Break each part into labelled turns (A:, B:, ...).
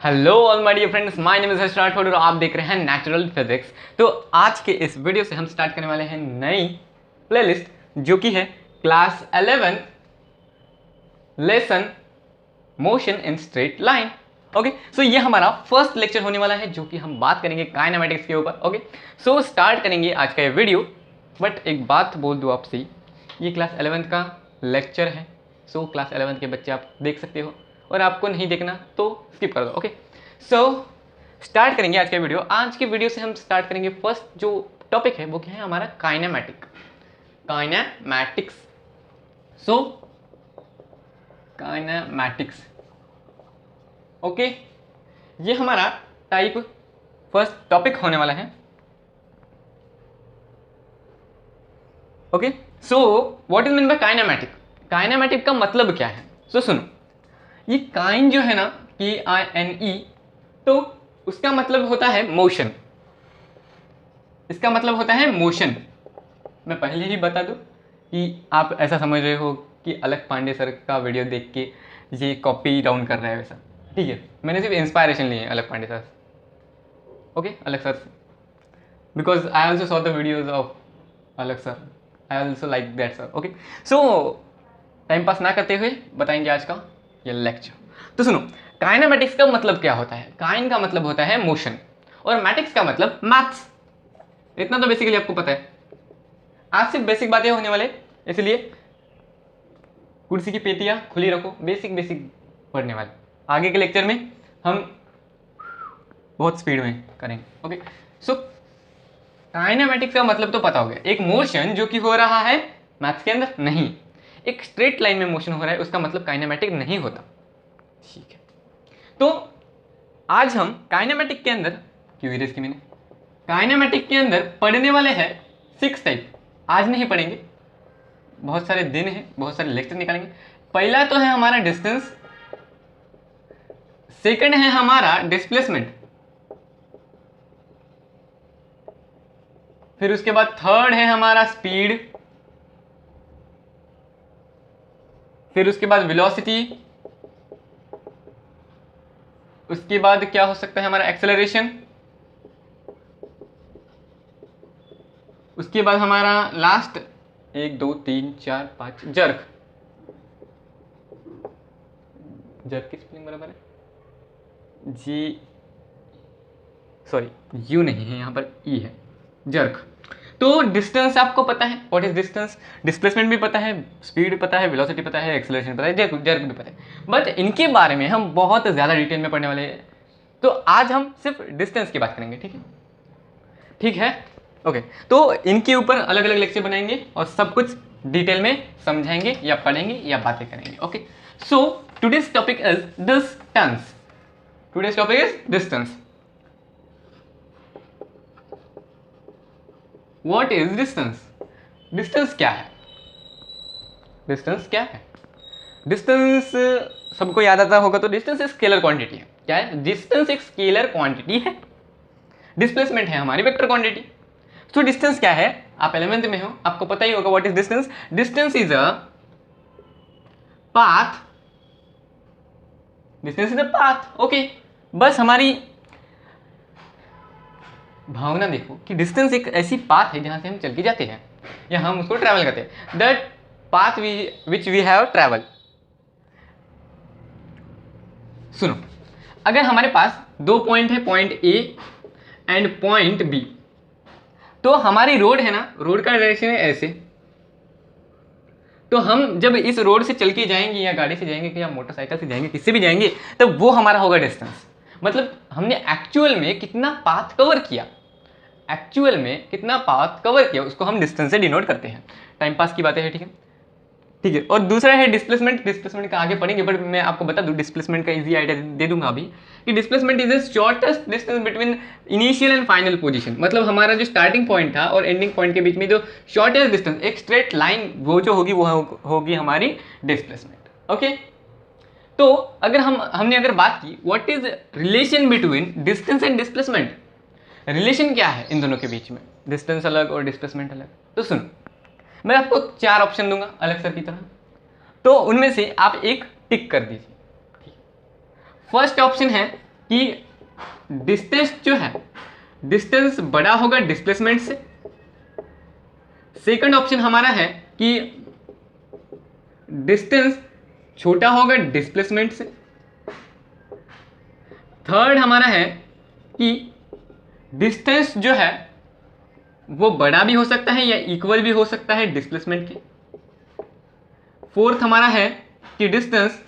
A: Hello all my dear friends, my name is Harsh Rathore और आप देख रहे हैं नेचुरल फिजिक्स। तो आज के इस वीडियो से हम स्टार्ट करने वाले हैं नई प्लेलिस्ट जो कि है class 11 lesson motion in straight line. Okay, so ये हमारा फर्स्ट लेक्चर होने वाला है जो कि हम बात करेंगे काइनेमेटिक्स के ऊपर। ओके, सो स्टार्ट करेंगे आज का ये वीडियो। बट एक बात बोल दूँ आपसे, ये क्लास 11 का लेक्चर है। सो क्लास 11 के बच्चे आप देख सकते हो और आपको नहीं देखना तो स्किप कर दो। ओके, सो स्टार्ट करेंगे आज का वीडियो। आज के वीडियो से हम स्टार्ट करेंगे, फर्स्ट जो टॉपिक है वो क्या है हमारा काइनेमैटिक्स। सो काइनेमैटिक्स, ओके, ये हमारा टाइप फर्स्ट टॉपिक होने वाला है। Okay, so what is mean by kinematic? Kinematic का मतलब क्या है? सो सुनो, ये काइन जो है ना, KINE, तो उसका मतलब होता है मोशन। इसका मतलब होता है मोशन। मैं पहले ही बता दूं कि आप ऐसा समझ रहे हो कि अलग पांडे सर का वीडियो देख के ये कॉपी डाउन कर रहा है, वैसा ठीक है। मैंने सिर्फ इंस्पायरेशन ली है Alakh Pandey sir, okay, Alakh sir से, because I also saw the videos of Alakh sir, I also like that sir. Okay, so time pass ना करते हुए बताएंगे आज का ये लेक्चर। तो सुनो, काइनेमैटिक्स का मतलब क्या होता है? काइन का मतलब होता है मोशन और मैटिक्स का मतलब मैथ्स। इतना तो बेसिकली आपको पता है। आज सिर्फ बेसिक बातें होने वाले, इसलिए कुर्सी की पेटियां खुली रखो, बेसिक पढ़ने वाले। आगे के लेक्चर में हम बहुत स्पीड में करेंगे। ओके, सो काइनेमैटिक्स का मतलब तो पता हो गया, एक मोशन जो कि हो रहा है मैथ्स के अंदर नहीं, एक स्ट्रेट लाइन में मोशन हो रहा है, उसका मतलब काइनेमैटिक नहीं होता। ठीक है, तो आज हम काइनेमैटिक के अंदर काइनेमैटिक के अंदर पढ़ने वाले हैं 6 टाइप। आज नहीं पढ़ेंगे, बहुत सारे दिन हैं, बहुत सारे लेक्चर निकालेंगे। पहला तो है हमारा डिस्टेंस, सेकंड है हमारा डिस्प्लेसमेंट, फिर उसके बाद थर्ड है हमारा स्पीड, फिर उसके बाद वेलोसिटी, उसके बाद क्या हो सकता है हमारा एक्सेलरेशन, उसके बाद हमारा लास्ट 1 2 3 4 5 जर्क। जर्क की स्पेलिंग बराबर है जी, सॉरी यू नहीं है, यहाँ पर ई है, जर्क। तो डिस्टेंस आपको पता है, व्हाट इज डिस्टेंस, डिस्प्लेसमेंट भी पता है, स्पीड भी पता है, वेलोसिटी पता है, एक्सेलरेशन पता है, जर्क भी पता है। बट इनके बारे में हम बहुत ज़्यादा डिटेल में पढ़ने वाले हैं, तो आज हम सिर्फ डिस्टेंस की बात करेंगे। ठीक है, ठीक है, ओके। तो इनके ऊपर अलग अलग लेक्चर बनाएंगे और सब कुछ डिटेल में समझाएंगे या पढ़ेंगे या बातें करेंगे। Okay, so today's topic is distance. Today's topic is distance. What is distance? Distance क्या है? डिस्टेंस क्या है? डिस्टेंस सबको याद आता होगा, तो डिस्टेंस एक स्केलर क्वांटिटी है। क्या है? डिस्टेंस एक स्केलर क्वांटिटी है। डिस्प्लेसमेंट है हमारी वेक्टर क्वांटिटी। तो डिस्टेंस क्या है? आप 11th में हो, आपको पता ही होगा what is distance. Distance is a path. Distance is a path, okay. बस हमारी भावना देखो कि डिस्टेंस एक ऐसी पाथ है जहां से हम चल के जाते हैं या हम उसको ट्रैवल करते हैं। That path which we have travel. सुनो, अगर हमारे पास 2 पॉइंट है, point A and point B, तो हमारी रोड है ना, रोड का डायरेक्शन है ऐसे। तो हम जब इस रोड से चल के जाएंगे या गाड़ी से जाएंगे या मोटरसाइकिल से जाएंगे, किससे भी जाएंगे, तब वो हमारा होगा डिस्टेंस। मतलब हमने एक्चुअल में कितना पाथ कवर किया, एक्चुअल में कितना पाथ कवर किया, उसको हम डिस्टेंस से डिनोट करते हैं। टाइम पास की बातें हैं, ठीक है, ठीक है। और दूसरा है डिस्प्लेसमेंट। डिस्प्लेसमेंट का आगे पढ़ेंगे, बट मैं आपको बता दूं, डिस्प्लेसमेंट का इजी आइडिया दे दूंगा अभी कि displacement is the shortest distance between initial and final position. मतलब हमारा जो स्टार्टिंग पॉइंट था और एंडिंग पॉइंट के बीच में जो शॉर्टेस्ट डिस्टेंस, एक स्ट्रेट लाइन वो जो होगी, वो होगी हमारी डिस्प्लेसमेंट। ओके, तो अगर हमने अगर बात की what is relation between distance and displacement, relation क्या है इन दोनों के बीच में, डिस्टेंस अलग और डिस्प्लेसमेंट अलग। तो सुनो, मैं आपको 4 ऑप्शन दूंगा अलग सर की तरह, तो उनमें से आप एक टिक कर दीजिए। फर्स्ट ऑप्शन है कि डिस्टेंस जो है, डिस्टेंस बड़ा होगा डिस्प्लेसमेंट से। सेकंड ऑप्शन हमारा है कि डिस्टेंस छोटा होगा डिस्प्लेसमेंट से। थर्ड हमारा है कि डिस्टेंस जो है वो बड़ा भी हो सकता है या इक्वल भी हो सकता है डिस्प्लेसमेंट के। फोर्थ हमारा है कि डिस्टेंस,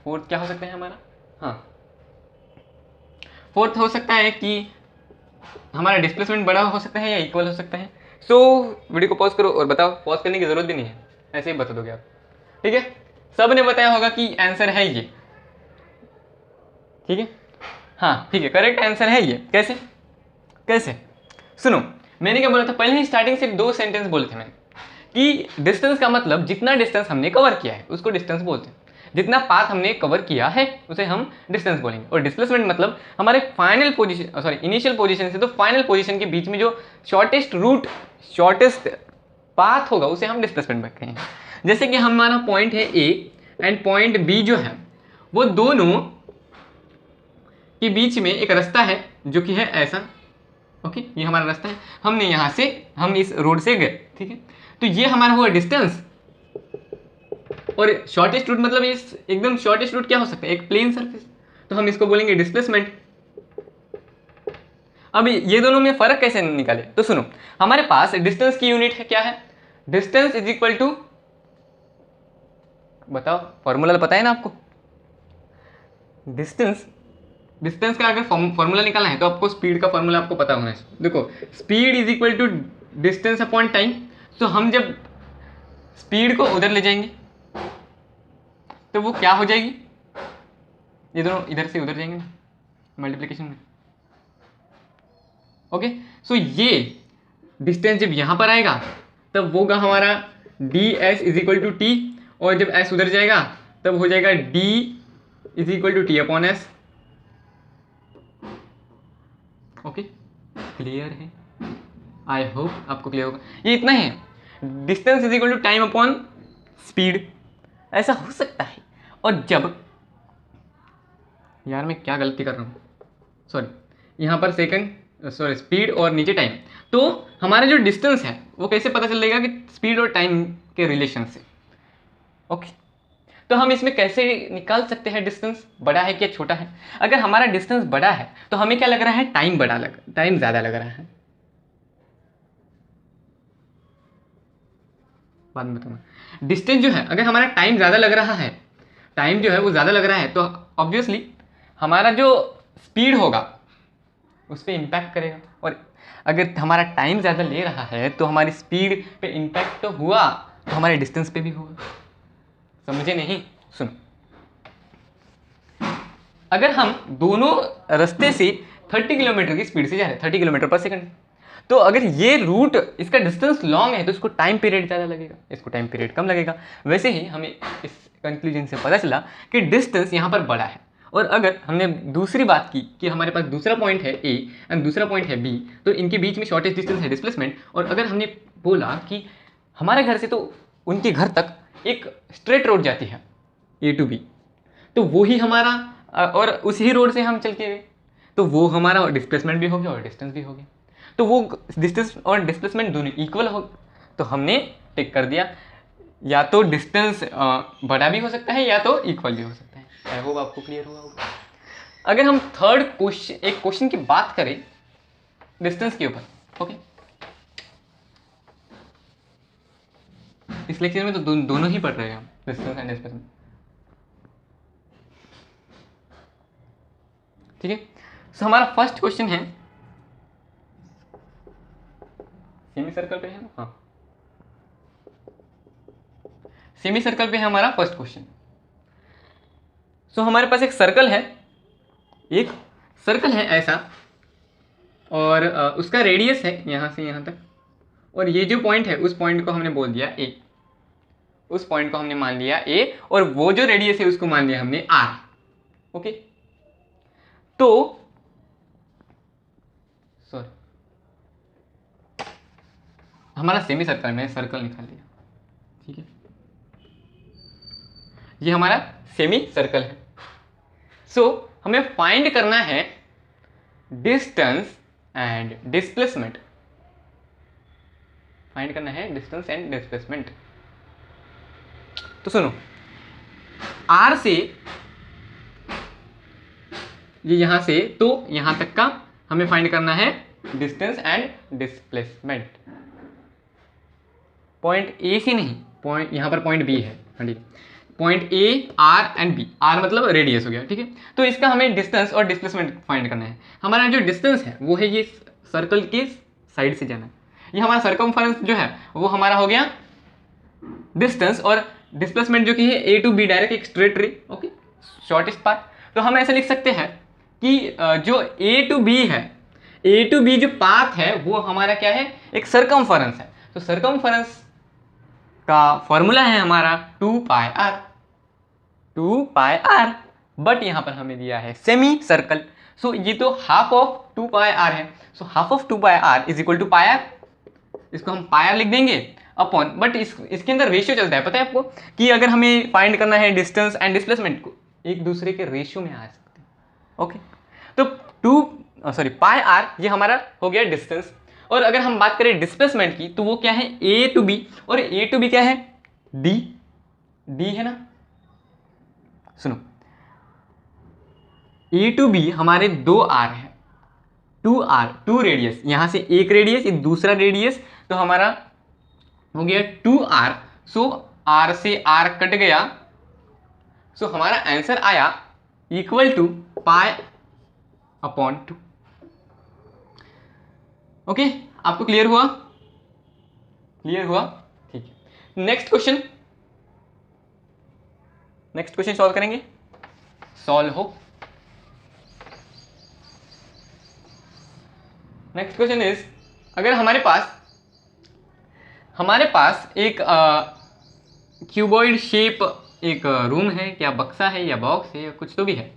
A: फोर्थ क्या हो सकता है हमारा, हाँ, फोर्थ हो सकता है कि हमारा डिस्प्लेसमेंट बड़ा हो सकता है या इक्वल हो सकता है। सो वीडियो को पॉज करो और बताओ, पॉज करने की जरूरत भी नहीं है, ऐसे ही बता दोगे आप, ठीक है। सब ने बताया होगा कि आंसर है ये, ठीक है, हाँ ठीक है, करेक्ट आंसर है ये। कैसे कैसे सुनो, मैंने क्या बोला था पहले ही स्टार्टिंग से 2 सेंटेंस बोले थे मैंने कि डिस्टेंस का मतलब जितना डिस्टेंस हमने कवर किया है उसको डिस्टेंस बोलते हैं, जितना पाथ हमने कवर किया है उसे हम डिस्टेंस बोलेंगे। और डिस्प्लेसमेंट मतलब हमारे final position, sorry initial position से तो फाइनल पोजीशन के बीच में जो शॉर्टेस्ट रूट, शॉर्टेस्ट पाथ होगा उसे हम डिस्प्लेसमेंट कहेंगे। जैसे कि हमारा पॉइंट है ए एंड पॉइंट बी जो है, वो दोनों के बीच में एक रास्ता है जो कि है ऐसा, ओके, ये हमारा रास्ता है, हमने यहाँ से, हम इस रोड से गए, ठीक है, तो ये हमारा हुआ डिस्टेंस। और शॉर्टेस्ट रूट मतलब इस एकदम शॉर्टेस्ट रूट क्या हो सकता है, एक प्लेन सरफेस, तो हम इसको बोलेंगे डिस्प्लेसमेंट। अब ये दोनों में फर्क कैसे निकाले, तो सुनो, हमारे पास डिस्टेंस की यूनिट है, क्या है, डिस्टेंस इज इक्वल टू, बताओ फॉर्मूला पता है ना आपको, डिस्टेंस, डिस्टेंस का अगर फॉर्मूला निकालना है तो आपको स्पीड का फॉर्मूला आपको पता होना है। देखो, speed is equal to distance upon time. तो हम जब स्पीड को उधर ले जाएंगे तो वो क्या हो जाएगी, ये दोनों इधर से उधर जाएंगे ना मल्टीप्लिकेशन में, ओके। सो ये डिस्टेंस जब यहाँ पर आएगा तब होगा हमारा D S is equal to T, और जब एस उधर जाएगा तब हो जाएगा D is equal to T upon S, okay. Clear है, आई होप आपको क्लियर होगा। ये इतना ही है, distance is equal to time upon speed, ऐसा हो सकता है। और जब, यार मैं क्या गलती कर रहा हूँ, सॉरी, यहाँ पर सेकंड, सॉरी स्पीड और नीचे टाइम, तो हमारा जो डिस्टेंस है वो कैसे पता चलेगा कि स्पीड और टाइम के रिलेशन से, ओके। तो हम इसमें कैसे निकाल सकते हैं डिस्टेंस बड़ा है क्या छोटा है। अगर हमारा डिस्टेंस बड़ा है तो हमें क्या लग रहा है, टाइम बड़ा टाइम ज़्यादा लग रहा है, बाद में बताऊंगा। डिस्टेंस जो है, अगर हमारा टाइम ज़्यादा लग रहा है, टाइम जो है वो ज़्यादा लग रहा है, तो ऑब्वियसली हमारा जो स्पीड होगा उस पर इम्पैक्ट करेगा। और अगर हमारा टाइम ज़्यादा ले रहा है तो हमारी स्पीड पे इम्पैक्ट तो हुआ, तो हमारे डिस्टेंस पे भी होगा। समझे नहीं, सुनो, अगर हम दोनों रास्ते से 30 किलोमीटर की स्पीड से जा रहे हैं, 30 किलोमीटर पर सेकंड, तो अगर ये रूट, इसका डिस्टेंस लॉन्ग है तो इसको टाइम पीरियड ज़्यादा लगेगा, इसको टाइम पीरियड कम लगेगा। वैसे ही हमें इस कंक्लूजन से पता चला कि डिस्टेंस यहाँ पर बड़ा है। और अगर हमने दूसरी बात की कि हमारे पास दूसरा पॉइंट है ए एंड दूसरा पॉइंट है बी, तो इनके बीच में शॉर्टेस्ट डिस्टेंस है डिस्प्लेसमेंट। और अगर हमने बोला कि हमारे घर से तो उनके घर तक एक स्ट्रेट रोड जाती है ए टू बी, तो वो ही हमारा, और उसी रोड से हम चल के गए, तो वो हमारा डिस्प्लेसमेंट भी हो गया और डिस्टेंस भी हो गया। तो वो डिस्टेंस और डिस्प्लेसमेंट दोनों इक्वल हो, तो हमने टिक कर दिया, या तो डिस्टेंस बड़ा भी हो सकता है या तो इक्वल भी हो सकता है। आई होप आपको क्लियर होगा। अगर हम थर्ड क्वेश्चन, एक क्वेश्चन की बात करें डिस्टेंस के ऊपर, ओके, इस लेक्चर में तो दोनों ही पढ़ रहे हैं हम, डिस्टेंस एंड डिस्प्लेसमेंट, ठीक है। सो हमारा फर्स्ट क्वेश्चन है, सेमी सर्कल पे है ना, हाँ, सेमी सर्कल पे है हमारा फर्स्ट क्वेश्चन। सो हमारे पास एक सर्कल है, एक सर्कल है ऐसा, और उसका रेडियस है यहाँ से यहाँ तक, और ये जो पॉइंट है उस पॉइंट को हमने बोल दिया ए, उस पॉइंट को हमने मान लिया ए, और वो जो रेडियस है उसको मान लिया हमने आर, ओके। तो सॉरी, हमारा सेमी सर्कल में सर्कल निकाल लिया, ठीक है, ये हमारा सेमी सर्कल है। सो हमें फाइंड करना है डिस्टेंस एंड डिस्प्लेसमेंट, फाइंड करना है डिस्टेंस एंड डिस्प्लेसमेंट। तो सुनो, आर से ये यहां से तो यहां तक का हमें फाइंड करना है distance and displacement. Point A से नहीं, पॉइंट यहां पर पॉइंट बी है, हाँ ठीक, point A, R and B. R मतलब रेडियस हो गया, ठीक है। तो इसका हमें डिस्टेंस और डिस्प्लेसमेंट फाइंड करना है। हमारा जो डिस्टेंस है वो है ये सर्कल के साइड से जाना है, ये हमारा सर्कमफरेंस जो है वो हमारा हो गया डिस्टेंस, और डिस्प्लेसमेंट जो कि है ए टू बी डायरेक्ट एक स्ट्रेट रे, ओके, शॉर्टेस्ट पाथ। तो हम ऐसे लिख सकते हैं कि जो ए टू बी है, ए टू बी जो पाथ है वो हमारा क्या है, एक सर्कमफरेंस है। तो सर्कमफरेंस का फॉर्मूला है हमारा 2 pi are, 2 pi are, but यहां पर हमें दिया है सेमी सर्कल, सो ये तो हाफ ऑफ 2 पाई आर है। So half of 2 pi R is equal to pi R, इसको हम पाई आर लिख देंगे अपॉन, बट इसके अंदर रेशियो चलता है, पता है आपको कि अगर हमें फाइंड करना है डिस्टेंस एंड डिस्प्लेसमेंट को एक दूसरे के रेशियो में आ सकते हैं, ओके। तो पाई आर ये हमारा हो गया डिस्टेंस, और अगर हम बात करें डिस्प्लेसमेंट की तो वो क्या है ए टू बी, और ए टू बी क्या है डी, डी है ना। सुनो, ए टू बी हमारे 2 आर है, 2 आर, 2 रेडियस, यहां से एक रेडियस एक दूसरा रेडियस, तो हमारा हो गया 2 आर। सो आर से आर कट गया, सो हमारा आंसर आया equal to pi upon 2। Okay, आपको क्लियर हुआ? क्लियर हुआ, ठीक है। नेक्स्ट क्वेश्चन सॉल्व करेंगे, सॉल्व हो। नेक्स्ट क्वेश्चन इज, अगर हमारे पास एक क्यूबॉइड शेप एक रूम है, क्या बक्सा है या बॉक्स है या कुछ तो भी है,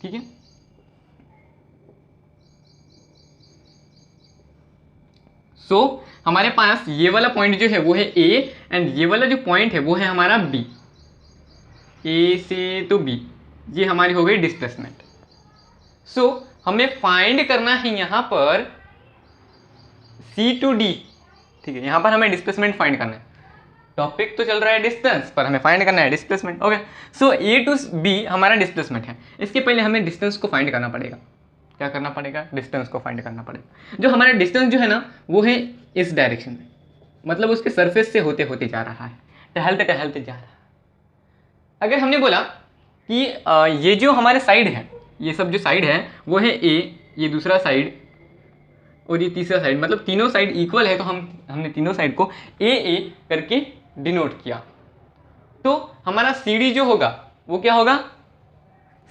A: ठीक है। सो हमारे पास ये वाला पॉइंट जो है वो है ए, एंड ये वाला जो पॉइंट है वो है हमारा बी, ए से तो बी, ये हमारी हो गई डिस्प्लेसमेंट। सो हमें फाइंड करना है यहां पर सी टू डी, ठीक है, यहां पर हमें डिस्प्लेसमेंट फाइंड करना है। टॉपिक तो चल रहा है डिस्टेंस, पर हमें फाइंड करना है displacement, okay. So A to B हमारा डिस्प्लेसमेंट है, इसके पहले हमें डिस्टेंस को फाइंड करना पड़ेगा। क्या करना पड़ेगा? डिस्टेंस को फाइंड करना पड़ेगा। जो हमारा डिस्टेंस जो है ना वो है इस डायरेक्शन में, मतलब उसके सरफेस से होते होते जा रहा है, टहलते टहलते जा रहा है। अगर हमने बोला कि ये जो हमारे साइड है, ये सब जो साइड है वो है ए, ये दूसरा साइड और ये तीसरा साइड, मतलब तीनों साइड इक्वल है, तो हमने तीनों साइड को ए करके डिनोट किया। तो हमारा सी डी जो होगा वो क्या होगा?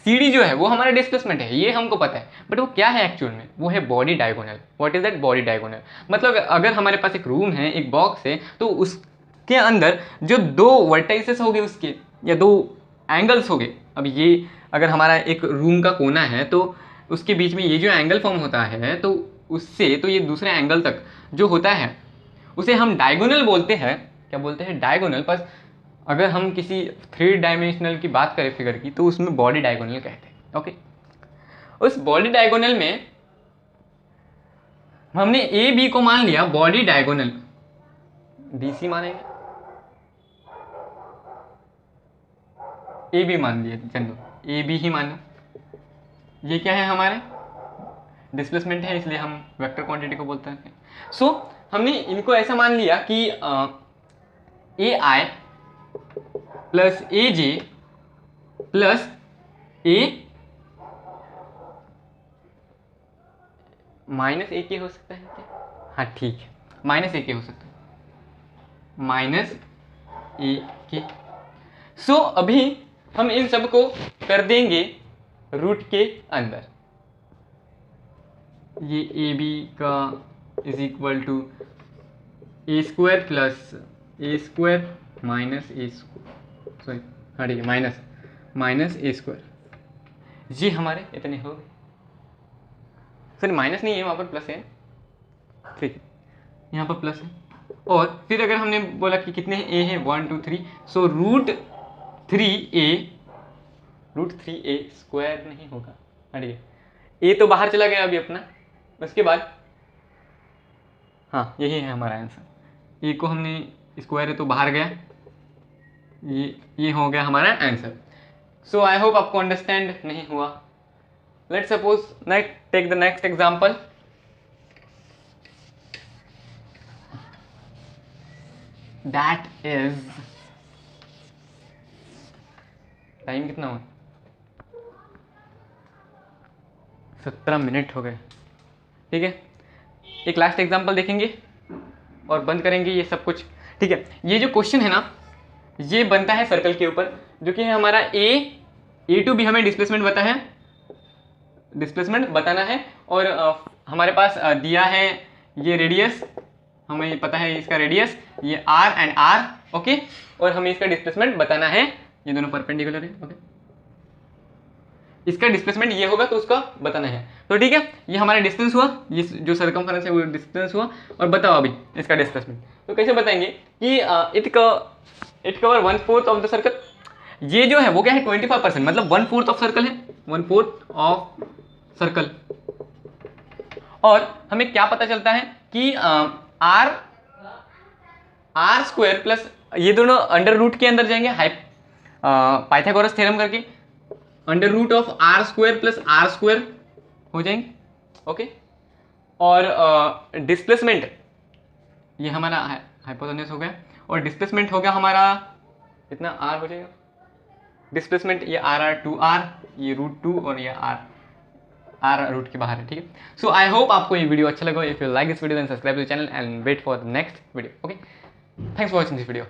A: सी डी जो है वो हमारा डिस्प्लेसमेंट है, ये हमको पता है, बट वो क्या है एक्चुअल में? वो है body diagonal. What is that? Body diagonal. मतलब अगर हमारे पास एक रूम है, एक बॉक्स है, तो उसके अंदर जो 2 वर्टाइसेस हो गए उसके, या 2 एंगल्स हो गए। अब ये अगर हमारा एक रूम का कोना है तो उसके बीच में ये जो एंगल फॉर्म होता है, तो उससे तो ये दूसरे एंगल तक जो होता है उसे हम डायगोनल बोलते हैं। क्या बोलते हैं? डायगोनल। पर अगर हम किसी 3 डायमेंशनल की बात करें फिगर की, तो उसमें बॉडी डायगोनल कहते हैं, ओके। उस बॉडी डायगोनल में हमने ए बी को मान लिया बॉडी डायगोनल, बीसी मानेंगे, ए बी मान लिया, चलो ए बी ही मानो। ये क्या है? हमारे डिस्प्लेसमेंट है, इसलिए हम वेक्टर क्वांटिटी को बोलते हैं। सो हमने इनको ऐसा मान लिया कि ए आई प्लस ए जे प्लस ए माइनस ए के हो सकता है क्या? हाँ ठीक है, माइनस ए के हो सकता है, माइनस ए के। सो अभी हम इन सब को कर देंगे रूट के अंदर। ये ए बी का is equal to A square plus A square minus A square, sorry हाँ ठीक है, माइनस ए स्क्वायर, ये हमारे इतने हो गए। सॉरी माइनस नहीं है, वहाँ पर प्लस है, ठीक है, यहाँ पर प्लस है। और फिर अगर हमने बोला कि कितने ए है 1 2 3, सो रूट 3 ए √3a² नहीं होगा, हटिए, a तो बाहर चला गया अभी अपना, उसके बाद हाँ यही है हमारा आंसर, a को हमने स्क्वायर है तो बाहर गया, ये हो गया हमारा आंसर। सो आई होप आपको अंडरस्टैंड नहीं हुआ। Let's suppose take the next example. That is, time कितना हुआ, 17 मिनट हो गए, ठीक है। एक लास्ट एग्जांपल देखेंगे और बंद करेंगे ये सब कुछ, ठीक है। ये जो क्वेश्चन है ना, ये बनता है सर्कल के ऊपर, जो कि है हमारा ए टू बी, हमें डिस्प्लेसमेंट बताना है, और हमारे पास दिया है ये रेडियस, हमें पता है इसका रेडियस, ये आर एंड आर, ओके, और हमें इसका डिस्प्लेसमेंट बताना है, ये दोनों परपेंडिकुलर है, ओके, इसका डिस्प्लेसमेंट ये होगा तो उसका बताना है। तो ठीक है, ये हमारा डिस्टेंस हुआ, ये जो सर्कमफरेंस है वो डिस्टेंस हुआ, और बताओ अभी इसका डिस्प्लेसमेंट। तो कैसे बताएंगे कि it cover 1/4 of the circle, ये जो है वो क्या है 25%, मतलब 1/4 ऑफ सर्कल है, 1/4 ऑफ सर्कल। और हमें क्या पता चलता है कि आर स्क्वायर प्लस, ये दोनों अंडर रूट के अंदर जाएंगे, पाइथागोरस थ्योरम करके under root of R square plus R square हो जाएंगे, ओके। और डिस्प्लेसमेंट, ये हमारा हाइपोटेन्यूज हो गया, और डिस्प्लेसमेंट हो गया हमारा कितना, आर हो जाएगा डिस्प्लेसमेंट, ये आर 2r, ये √2, और ये आर रूट के बाहर है, ठीक है। सो आई होप आपको ये वीडियो अच्छा लगा। If you like this video then subscribe to the channel and wait for the next video, okay. Thanks for watching this video.